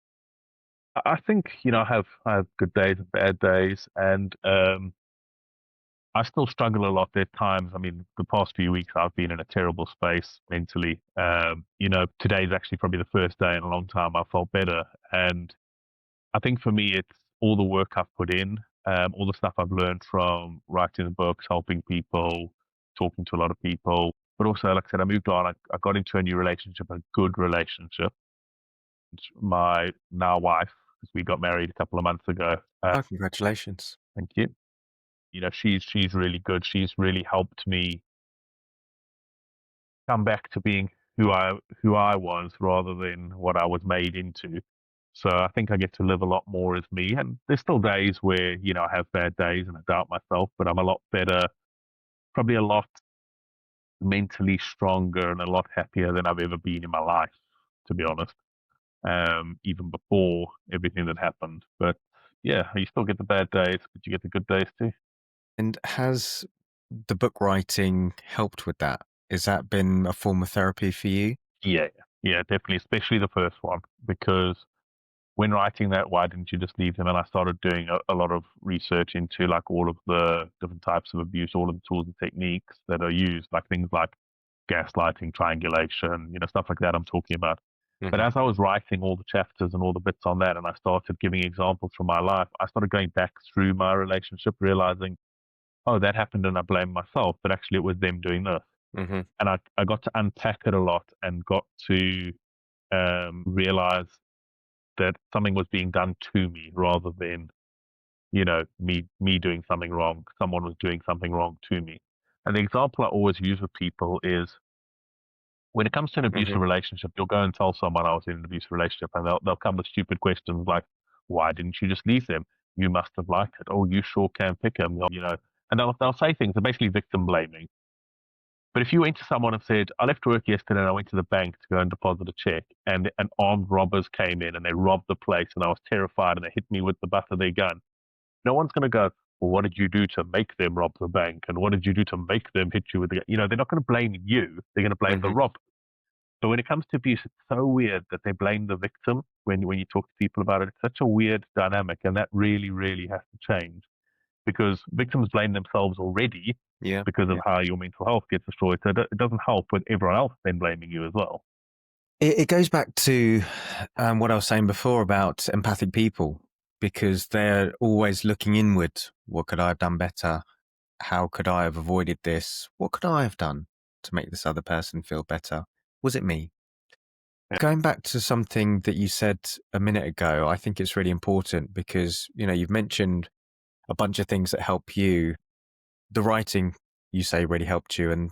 I think, I have good days and bad days, and I still struggle a lot at times. I mean, the past few weeks I've been in a terrible space mentally. Today's actually probably the first day in a long time I felt better. And I think for me, it's all the work I've put in, all the stuff I've learned from writing the books, helping people, talking to a lot of people. But also, like I said, I moved on. I got into a new relationship, a good relationship. My now wife, because we got married a couple of months ago. Oh, congratulations. Thank you. She's really good. She's really helped me come back to being who I was rather than what I was made into. So I think I get to live a lot more as me. And there's still days where, I have bad days and I doubt myself, but I'm a lot better, probably a lot mentally stronger and a lot happier than I've ever been in my life, to be honest. Even before everything that happened. But yeah, you still get the bad days, but you get the good days too. And has the book writing helped with that? Has that been a form of therapy for you? Yeah, yeah, definitely, especially the first one, because when writing that, why didn't you just leave them? And I started doing a lot of research into like all of the different types of abuse, all of the tools and techniques that are used, like things like gaslighting, triangulation, stuff like that I'm talking about. But Hmm. as I was writing all the chapters and all the bits on that, and I started giving examples from my life, I started going back through my relationship, realizing, oh, that happened and I blame myself, but actually it was them doing this. Hmm. And I got to unpack it a lot and got to realize that something was being done to me rather than, me doing something wrong. Someone was doing something wrong to me. And the example I always use with people is when it comes to an Hmm. abusive relationship, you'll go and tell someone I was in an abusive relationship and they'll come with stupid questions like, why didn't you just leave them? You must have liked it. Oh, you sure can pick him, and they'll say things, they're basically victim blaming. But if you went to someone and said, I left work yesterday and I went to the bank to go and deposit a check, and armed robbers came in and they robbed the place and I was terrified and they hit me with the butt of their gun, no one's going to go, well, what did you do to make them rob the bank? And what did you do to make them hit you with the gun? They're not going to blame you. They're going to blame the Hmm. robber. So when it comes to abuse, it's so weird that they blame the victim when you talk to people about it. It's such a weird dynamic, and that really, really has to change because victims blame themselves already Yeah. because of Yeah. how your mental health gets destroyed. So it doesn't help with everyone else then blaming you as well. It goes back to what I was saying before about empathic people, because they're always looking inward. What could I have done better? how could I have avoided this? What could I have done to make this other person feel better? Was it me? Yeah. Going back to something that you said a minute ago, I think it's really important because, you've mentioned a bunch of things that help you. The writing, you say, really helped you. And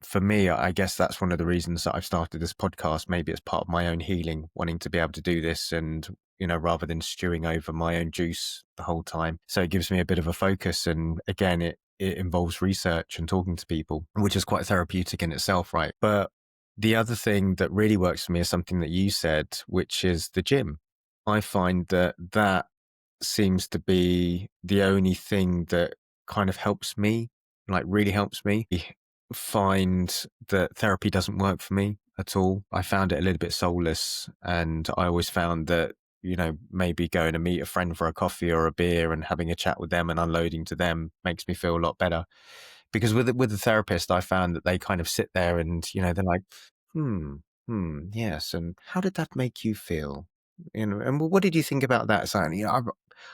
for me, I guess that's one of the reasons that I've started this podcast. Maybe it's part of my own healing, wanting to be able to do this and, rather than stewing over my own juice the whole time. So it gives me a bit of a focus. And again, it involves research and talking to people, which is quite therapeutic in itself, right? But the other thing that really works for me is something that you said, which is the gym. I find that seems to be the only thing that kind of helps me, like really helps me find that therapy doesn't work for me at all. I found it a little bit soulless, and I always found that, maybe going to meet a friend for a coffee or a beer and having a chat with them and unloading to them makes me feel a lot better. Because with the therapist, I found that they kind of sit there and, they're like, hmm, yes. And how did that make you feel? And what did you think about that? So,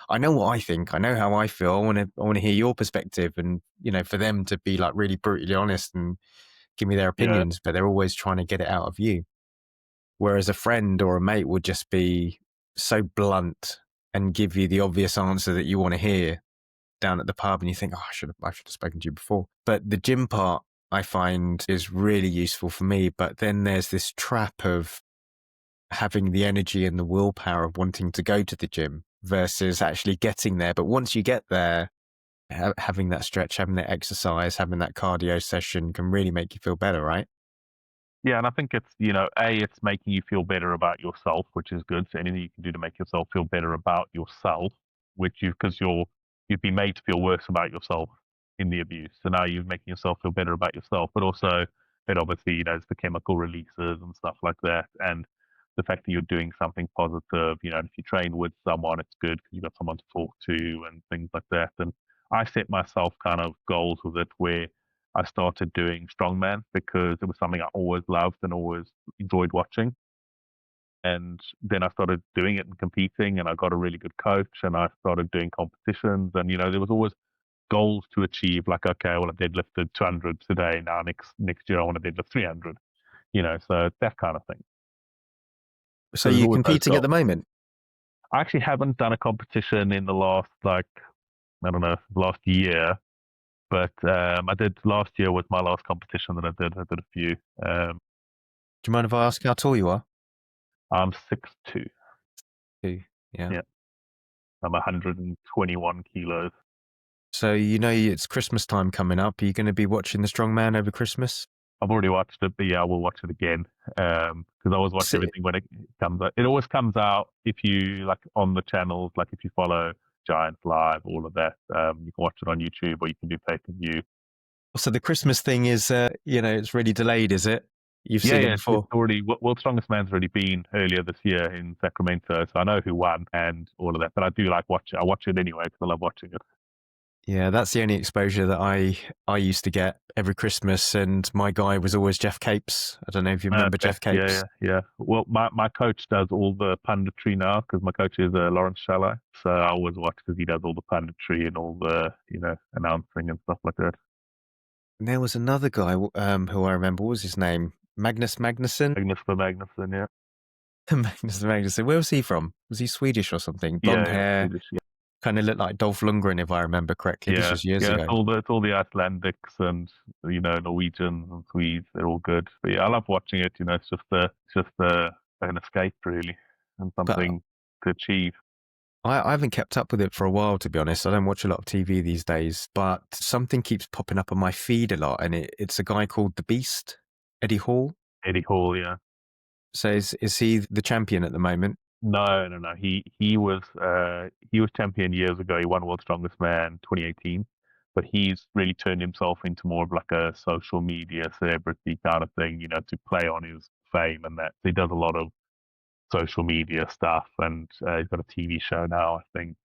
I know what I think. I know how I feel. I want to hear your perspective, and for them to be like really brutally honest and give me their Yeah. opinions, but they're always trying to get it out of you. Whereas a friend or a mate would just be so blunt and give you the obvious answer that you want to hear down at the pub, and you think, oh, I should have spoken to you before. But the gym part I find is really useful for me. But then there's this trap of having the energy and the willpower of wanting to go to the gym versus actually getting there. But once you get there, having that stretch, having that exercise, having that cardio session can really make you feel better, right? Yeah, and I think it's, it's making you feel better about yourself, which is good. So anything you can do to make yourself feel better about yourself, because you've been made to feel worse about yourself in the abuse. So now you're making yourself feel better about yourself, but also it obviously, it's the chemical releases and stuff like that. And the fact that you're doing something positive, and if you train with someone, it's good because you've got someone to talk to and things like that. And I set myself kind of goals with it where I started doing strongman because it was something I always loved and always enjoyed watching. And then I started doing it and competing, and I got a really good coach, and I started doing competitions. And there was always goals to achieve. Like, okay, well, I deadlifted 200 today. Now next year I want to deadlift 300. So that kind of thing. So So there's you're always those competing at goals. the moment? I actually haven't done a competition in the last, like, I don't know, last year. But I did last year was my last competition that I did. I did a few. Do you mind if I ask how tall you are? I'm 6'2". Yeah. Yeah. I'm 121 kilos. So it's Christmas time coming up. Are you going to be watching The Strongman over Christmas? I've already watched it, but yeah, I will watch it again. Because I always watch So, everything when it comes out. It always comes out if you like on the channels, like if you follow Giants Live, all of that. You can watch it on YouTube or you can do pay-per-view. so the Christmas thing is, it's really delayed, is it? You've Yeah, seen it yeah, it's before. already World's Strongest Man's already been earlier this year in Sacramento, so I know who won and all of that. But I do like watch it. I watch it anyway because I love watching it. Yeah, that's the only exposure that I used to get every Christmas, and my guy was always Jeff Capes. I don't know if you remember Okay. Jeff Yeah, Capes. yeah, yeah. Well, my coach does all the punditry now because my coach is Lawrence Shallow. So I always watch because he does all the punditry and all the, announcing and stuff like that. And there was another guy who I remember. What was his name? Magnus Magnusson? Magnus for Magnuson, yeah. Magnus Magnusson. Where was he from? Was he Swedish or something? Blonde Yeah, yeah, hair. Swedish, yeah. Kind of looked like Dolph Lundgren, if I remember correctly. This Yeah, was years yeah, ago. it's all the Icelandics and Norwegians and Swedes. They're all good. But yeah, I love watching it. It's just an escape really and But something to achieve. I haven't kept up with it for a while, to be honest. I don't watch a lot of TV these days, but something keeps popping up on my feed a lot, and it's a guy called The Beast, Eddie Hall. Eddie Hall, yeah. So is he the champion at the moment? No, no, no. He was champion years ago. He won World's Strongest Man 2018, but he's really turned himself into more of like a social media celebrity kind of thing, to play on his fame and that. So he does a lot of social media stuff, and he's got a TV show now, I think.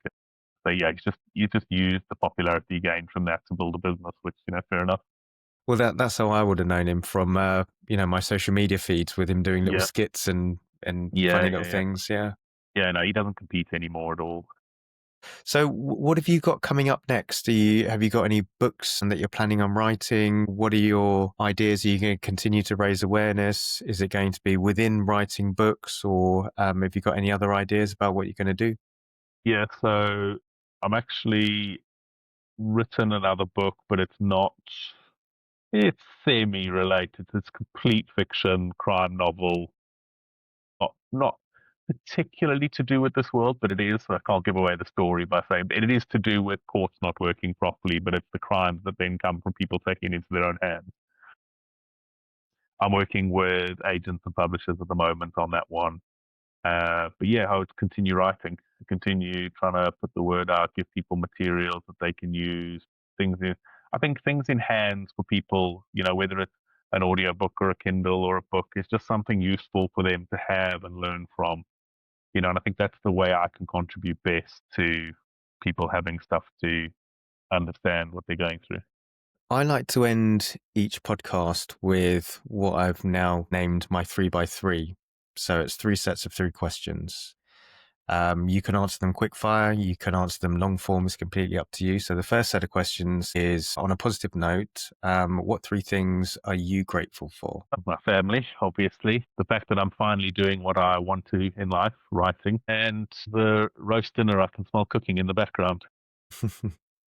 So yeah, he's just used the popularity he gained from that to build a business, which fair enough. Well, that's how I would have known him from, my social media feeds with him doing little Yeah, skits and yeah, funny yeah, little yeah, things. Yeah. yeah. No, he doesn't compete anymore at all. So what have you got coming up next? Have you got any books that you're planning on writing? What are your ideas? Are you going to continue to raise awareness? Is it going to be within writing books, or have you got any other ideas about what you're going to do? Yeah, so I'm actually written another book, but it's semi-related. It's complete fiction, crime novel, not particularly to do with this world, but it is. I can't give away the story by saying it is to do with courts not working properly, but it's the crimes that then come from people taking it into their own hands. I'm working with agents and publishers at the moment on that one. But yeah, I would continue writing, continue trying to put the word out, give people materials that they can use, I think things in hands for people, whether it's an audio book or a Kindle or a book, is just something useful for them to have and learn from. And I think that's the way I can contribute best to people having stuff to understand what they're going through. I like to end each podcast with what I've now named my 3x3. So it's 3 sets of 3 questions. You can answer them quick fire, you can answer them long form, is completely up to you. So the first set of questions is, on a positive note, what 3 things are you grateful for? My family, obviously, the fact that I'm finally doing what I want to in life, writing, and the roast dinner I can smell cooking in the background.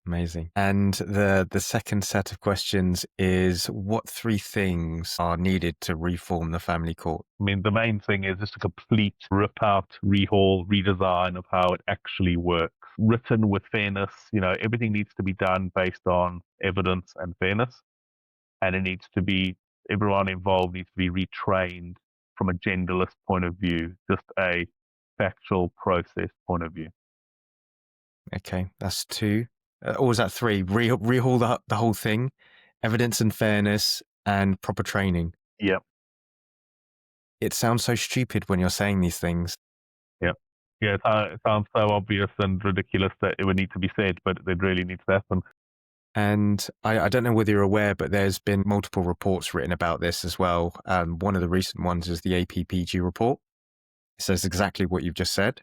Amazing. And the second set of questions is, what 3 things are needed to reform the family court? I mean, the main thing is just a complete rip out, rehaul, redesign of how it actually works. Written with fairness, everything needs to be done based on evidence and fairness. And everyone involved needs to be retrained from a genderless point of view, just a factual process point of view. Okay, that's 2. Or was that 3? Rehaul the whole thing, evidence and fairness, and proper training. Yep. It sounds so stupid when you're saying these things. Yep. Yeah, it sounds so obvious and ridiculous that it would need to be said, but it really needs to happen. And I don't know whether you're aware, but there's been multiple reports written about this as well. One of the recent ones is the APPG report. It says exactly what you've just said.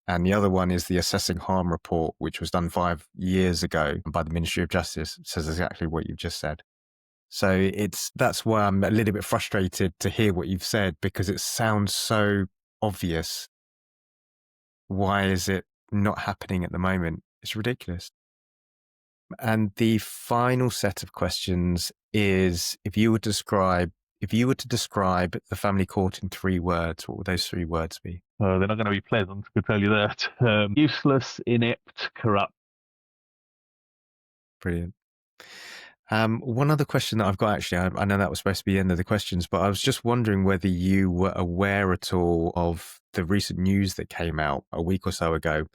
And the other one is the Assessing Harm report, which was done 5 years ago by the Ministry of Justice. It says exactly what you've just said. So that's why I'm a little bit frustrated to hear what you've said, because it sounds so obvious. Why is it not happening at the moment? It's ridiculous. And the final set of questions is, if you were to describe the family court in 3 words, what would those 3 words be? They're not going to be pleasant, I can tell you that. Useless, inept, corrupt. Brilliant. One other question that I've got, actually, I know that was supposed to be the end of the questions, but I was just wondering whether you were aware at all of the recent news that came out a week or so ago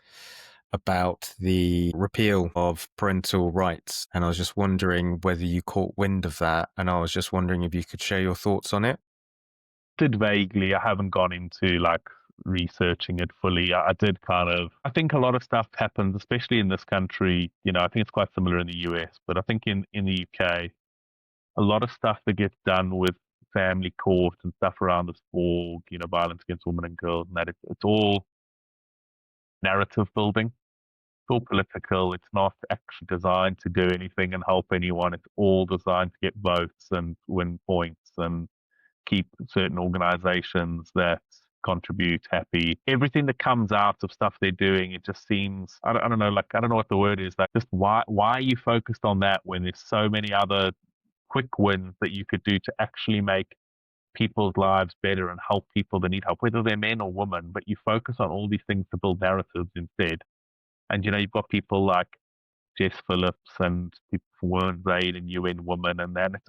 about the repeal of parental rights. And I was just wondering whether you caught wind of that. And I was just wondering if you could share your thoughts on it. Did vaguely. I haven't gone into researching it fully. I did I think a lot of stuff happens, especially in this country. I think it's quite similar in the US, but I think in the UK, a lot of stuff that gets done with family court and stuff around this org, violence against women and girls, and that it's all narrative building. It's all political. It's not actually designed to do anything and help anyone. It's all designed to get votes and win points and keep certain organizations that contribute happy. Everything that comes out of stuff they're doing, it just seems, I don't know, I don't know what the word is. Just why are you focused on that when there's so many other quick wins that you could do to actually make people's lives better and help people that need help, whether they're men or women, but you focus on all these things to build narratives instead. And you've got people like Jess Phillips and people from Women's Aid and UN Women, and then it's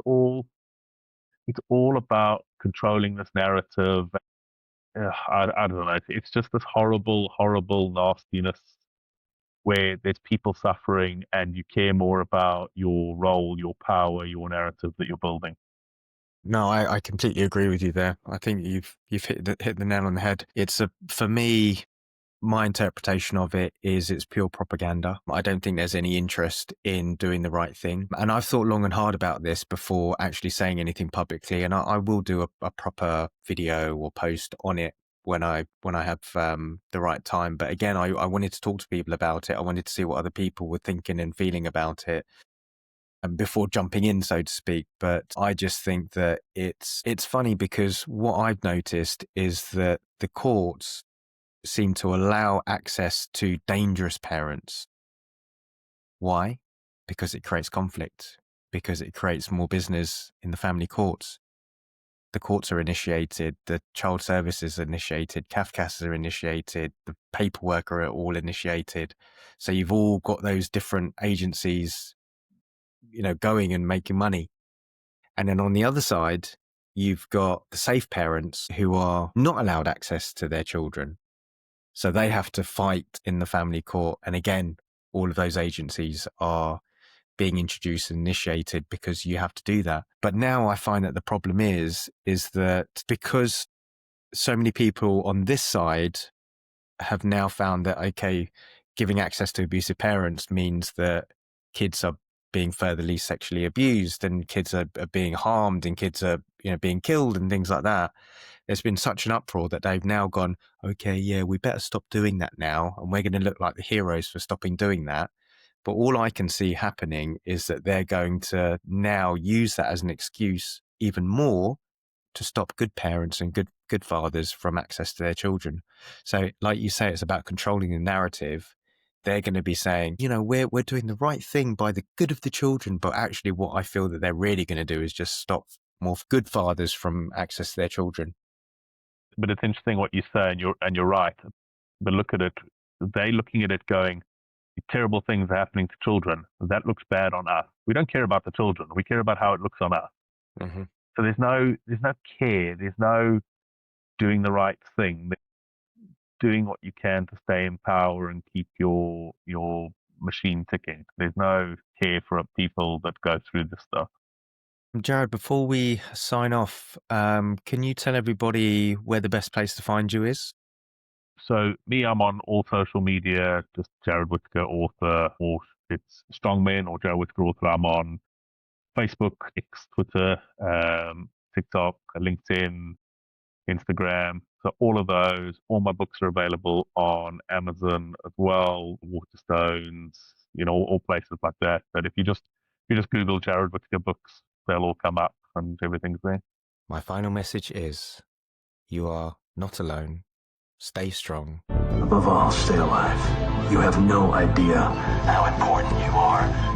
all about controlling this narrative. I don't know. It's just this horrible, horrible nastiness where there's people suffering and you care more about your role, your power, your narrative that you're building. No, I completely agree with you there. I think you've hit the nail on the head. For me, my interpretation of it is it's pure propaganda. I don't think there's any interest in doing the right thing. And I've thought long and hard about this before actually saying anything publicly. And I will do a proper video or post on it when I have the right time. But again, I wanted to talk to people about it. I wanted to see what other people were thinking and feeling about it, and before jumping in, so to speak. But I just think that it's funny, because what I've noticed is that the courts seem to allow access to dangerous parents. Why? Because it creates conflict, because it creates more business in the family courts. The courts are initiated, the child services are initiated, CAFCAS are initiated, the paperwork are all initiated. So you've all got those different agencies, going and making money. And then on the other side, you've got the safe parents who are not allowed access to their children. So they have to fight in the family court. And again, all of those agencies are being introduced and initiated because you have to do that. But now I find that the problem is that because so many people on this side have now found that, okay, giving access to abusive parents means that kids are being furtherly sexually abused, and kids are being harmed, and kids are being killed and things like that. There's been such an uproar that they've now gone, okay, yeah, we better stop doing that now, and we're going to look like the heroes for stopping doing that. But all I can see happening is that they're going to now use that as an excuse even more to stop good parents and good fathers from access to their children. So like you say, it's about controlling the narrative. They're going to be saying, we're doing the right thing by the good of the children. But actually what I feel that they're really going to do is just stop more good fathers from access to their children. But it's interesting what you say, and you're right. But look at it, they're looking at it going, terrible things are happening to children. That looks bad on us. We don't care about the children. We care about how it looks on us. Mm-hmm. So there's no care. There's no doing the right thing. Doing what you can to stay in power and keep your machine ticking. There's no care for people that go through this stuff. Jared, before we sign off, can you tell everybody where the best place to find you is? So me, I'm on all social media, just Jared Whitaker, author, or it's Strongman or Jared Whitaker, author. I'm on Facebook, X, Twitter, TikTok, LinkedIn, Instagram. So all of those, all my books are available on Amazon as well, Waterstones, all places like that. But if you just Google Jared Whitaker books, they'll all come up and everything's there. My final message is, you are not alone. Stay strong. Above all, stay alive. You have no idea how important you are.